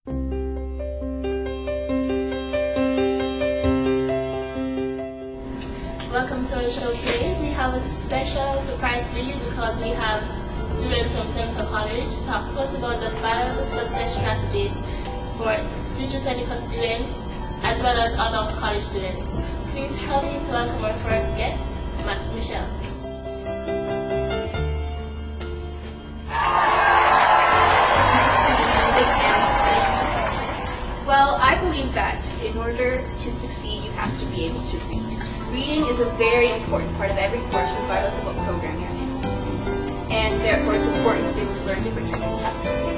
Welcome to our show today. We have a special surprise for you because we have students from Seneca College to talk to us about the 5 success strategies for future Seneca students as well as other college students. Please help me to welcome our first guest, Michelle. Well, I believe that in order to succeed, you have to be able to read. Reading is a very important part of every course, regardless of what program you're in. And therefore, it's important to be able to learn different types of texts.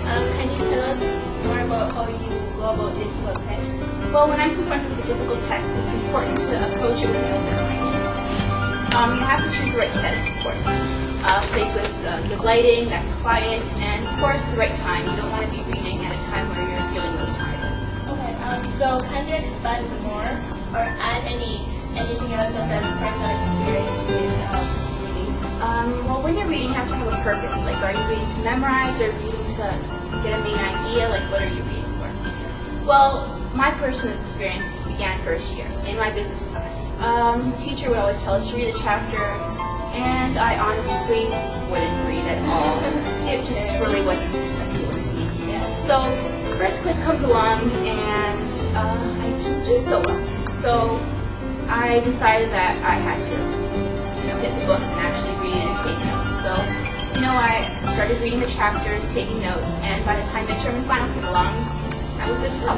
Can you tell us more about how you go about difficult texts? Well, when I'm confronted with a difficult text, it's important to approach it with an open mind. You have to choose the right setting, of course. A place with good lighting, that's quiet, and of course, the right time. You don't want to be reading at a time where you're feeling really tired. Okay, so can you expand more or add anything else such as personal experience with reading? Well, when you're reading, you have to have a purpose. Like, are you reading to memorize or reading to get a main idea? Like, what are you reading for? Well, my personal experience began first year in my business class. The teacher would always tell us to read a chapter, and I honestly wouldn't read at all. It just really wasn't appealing to me. So, first quiz comes along, and I didn't do so well. So, I decided that I had to, hit the books and actually read and take notes. So, I started reading the chapters, taking notes, and by the time midterm and final came along, I was good to go.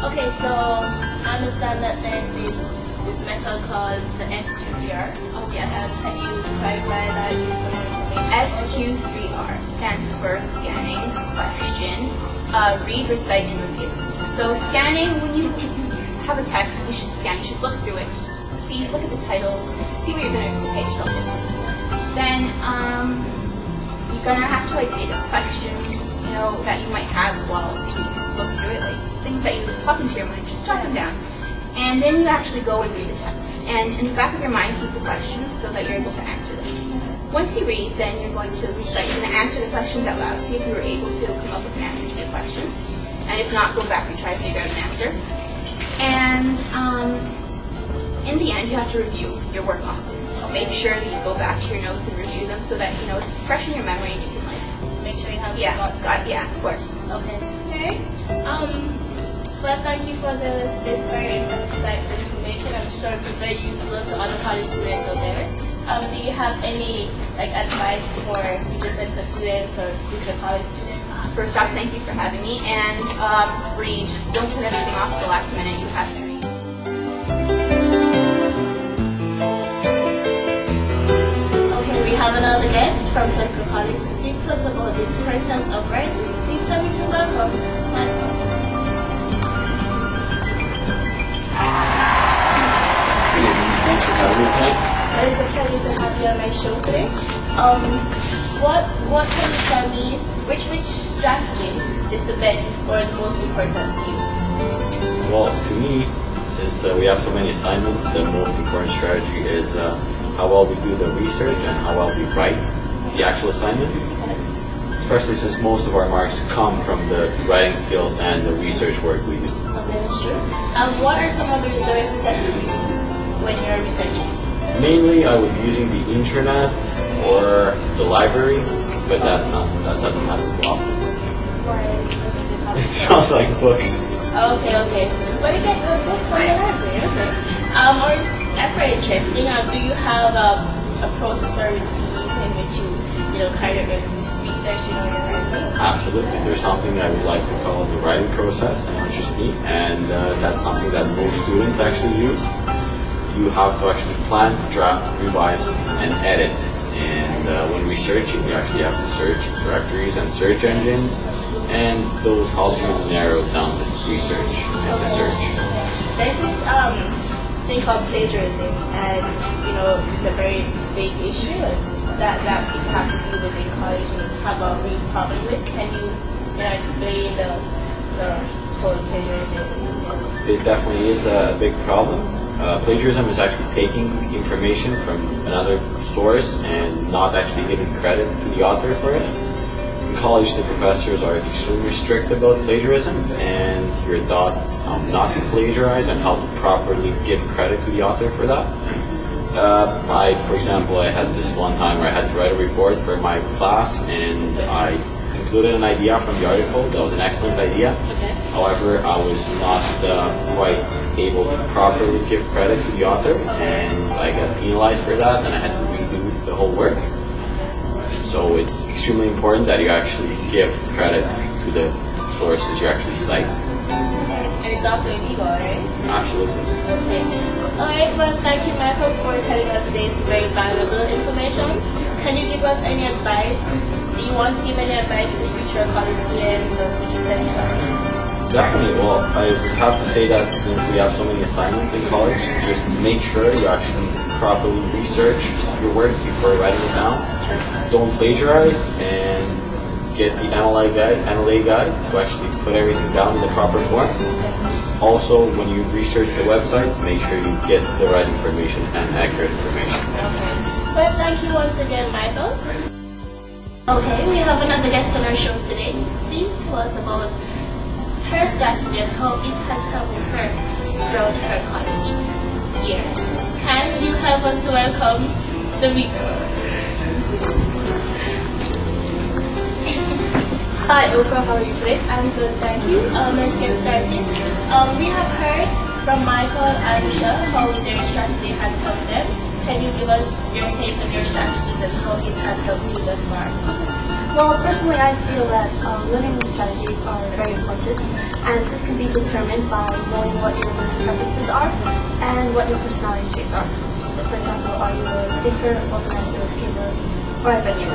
Okay, so I understand that there's this method called the SQ3R. Oh, yes. Can you clarify that? Use some more information? SQ3R stands for scanning, question, read, recite, and review. So scanning, when you have a text, you should scan, you should look through it, look at the titles, see what you're going to pay yourself into. Then you're going to have to read the questions, that you might have while you just look through it, like things that you just pop into your mind, just jot them down. And then you actually go and read the text. And in the back of your mind, keep the questions so that you're able to answer them. Once you read, then you're going to recite and answer the questions out loud. See if you were able to come up with an answer to the questions. And if not, go back and try to figure out an answer. And in the end, you have to review your work often. Make sure that you go back to your notes and review them so that it's fresh in your memory and you can make sure you have of course. Okay. Well, thank you for this very insightful information. I'm sure it's very useful to other college students out there. Do you have any advice for future Seneca students or future college students? First off, thank you for having me. And read. Don't put everything off at the last minute. You have to read. We have another guest from Seneca College to speak to us about the importance of writing. Please help me to welcome Michael. Good evening. Thanks for having me tonight. It is a pleasure to have you on my show today. What can you tell me? Which strategy is the best or the most important to you? Well, to me, since we have so many assignments, the most important strategy is how well we do the research and how well we write the actual assignments, especially since most of our marks come from the writing skills and the research work we do. Okay, that's true. What are some of the resources that you use when you're researching? Mainly, I would be using the internet or the library, but that doesn't happen too often. Why doesn't it happen? It sounds like books. Okay. But you get good books from the library, okay. That's very interesting. Do you have a process or routine in which you kind of researching on your writing? Absolutely. There's something that we like to call the writing process, and interests me, and that's something that most students actually use. You have to actually plan, draft, revise, and edit. And when researching, you actually have to search directories and search engines, and those help you narrow down the research and the search. There's this thing called plagiarism, and it's a very big issue that people have to deal with in college and have a real problem with. Can you explain the whole plagiarism? It definitely is a big problem. Plagiarism is actually taking information from another source and not actually giving credit to the author for it. In college, the professors are extremely strict about plagiarism, and you're taught not to plagiarize and how to properly give credit to the author for that. For example, I had this one time where I had to write a report for my class, and I included an idea from the article that was an excellent idea. Okay. However, I was not quite able to properly give credit to the author, and I got penalized for that, and I had to redo the whole work. So it's extremely important that you actually give credit to the sources you actually cite. And it's also illegal, right? Absolutely. Okay. Alright, well, thank you, Michael, for telling us this very valuable information. Can you give us any advice? Do you want to give any advice to future college students or future study fellows? Definitely. Well, I would have to say that since we have so many assignments in college, just make sure you actually properly research your work before writing it down. Don't plagiarize, and get the NLA guide to actually put everything down in the proper form. Also, when you research the websites, make sure you get the right information and accurate information. Well, thank you once again, Michael. Okay, we have another guest on our show today to speak to us about her strategy and how it has helped her throughout her college year. Can you help us to welcome Domico? Hi, Oprah. How are you today? I'm good, thank you. Let's get started. We have heard from Michael and Michelle how their strategy has helped them. Can you give us your take on your strategies and how it has helped you thus far? Well, personally, I feel that learning strategies are very important, and this can be determined by knowing what your learning preferences are and what your personality traits are. For example, are you a thinker, organizer, giver, or adventurer?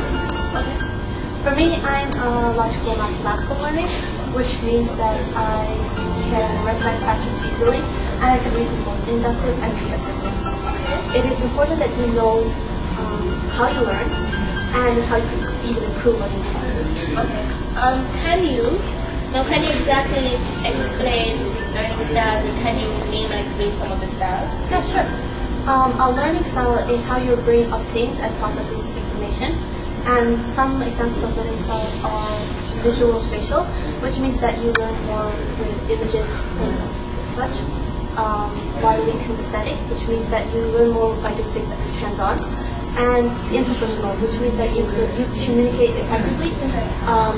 Okay. For me, I'm a logical mathematical learner, which means that I can recognize patterns easily and I can reason both inductive and deductively. It is important that you know how you learn and how you can even improve on your process. Okay. Can you exactly explain learning styles, and can you name and explain some of the styles? Yeah, sure. A learning style is how your brain obtains and processes information. And some examples of learning styles are visual spatial, which means that you learn more with images and such. Widely kinesthetic, which means that you learn more by doing things that are hands-on. And interpersonal, which means that you communicate effectively,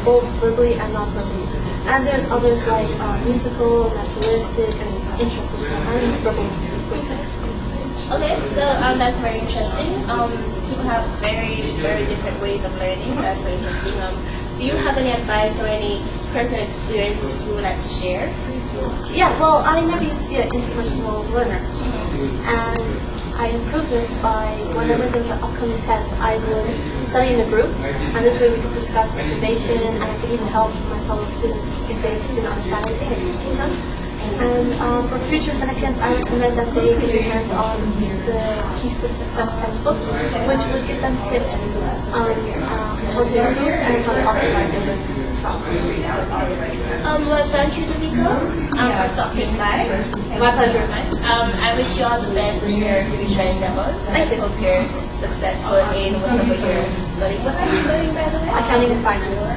both verbally and non-verbally. And there's others like musical, naturalistic, and intrapersonal, and verbal linguistic. Okay, so that's very interesting. People have very, very different ways of learning. That's very interesting. Do you have any advice or any personal experience you would like to share? Yeah, well, I never used to be an interpersonal learner. And I improved this by whenever there's an upcoming test, I would study in a group. And this way we could discuss information, and I could even help my fellow students if they didn't understand anything, I could teach them. And for future Senecans, I recommend that they get their hands on the Keys to Success textbook, which would give them tips on how to improve and how to optimize their learning styles. Well, thank you, Domico, for stopping by. My pleasure. I wish you all the best in your future endeavors. I hope you're successful in whatever you're studying. What are you studying, by the way? Accounting and finance.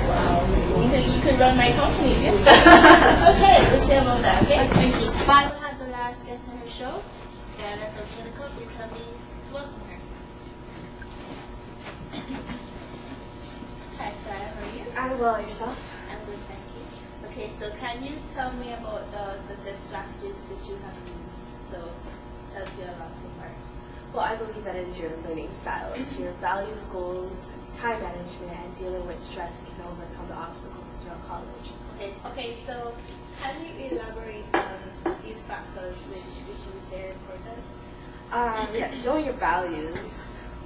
You could run my company. Okay, we'll see about that. Okay, thank you. Bye. We'll have the last guest on our show, Skylar from Cynical. Please help me to welcome her. Hi, Skylar. How are you? I'm well, yourself? I'm good, thank you. Okay, so can you tell me about the success strategies which you have used to help you along so far? Well, I believe that is your learning style. It's your values, goals, time management, and dealing with stress can overcome the obstacles throughout college. Okay, so can you elaborate on these factors which you say are important? Yes, knowing your values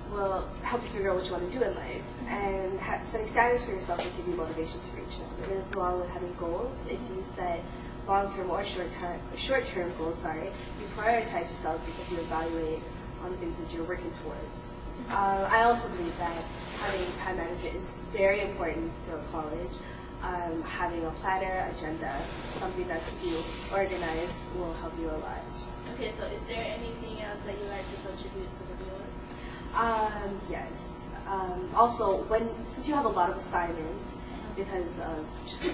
will help you figure out what you want to do in life, and setting standards for yourself will give you motivation to reach them. It is along with having goals. If you set long-term or short-term goals, you prioritize yourself because you evaluate on the things that you're working towards. I also believe that having time management is very important throughout college. Having a planner, agenda, something that keeps you organized will help you a lot. Okay, so is there anything else that you'd like to contribute to the viewers? Yes. Also, since you have a lot of assignments, because of just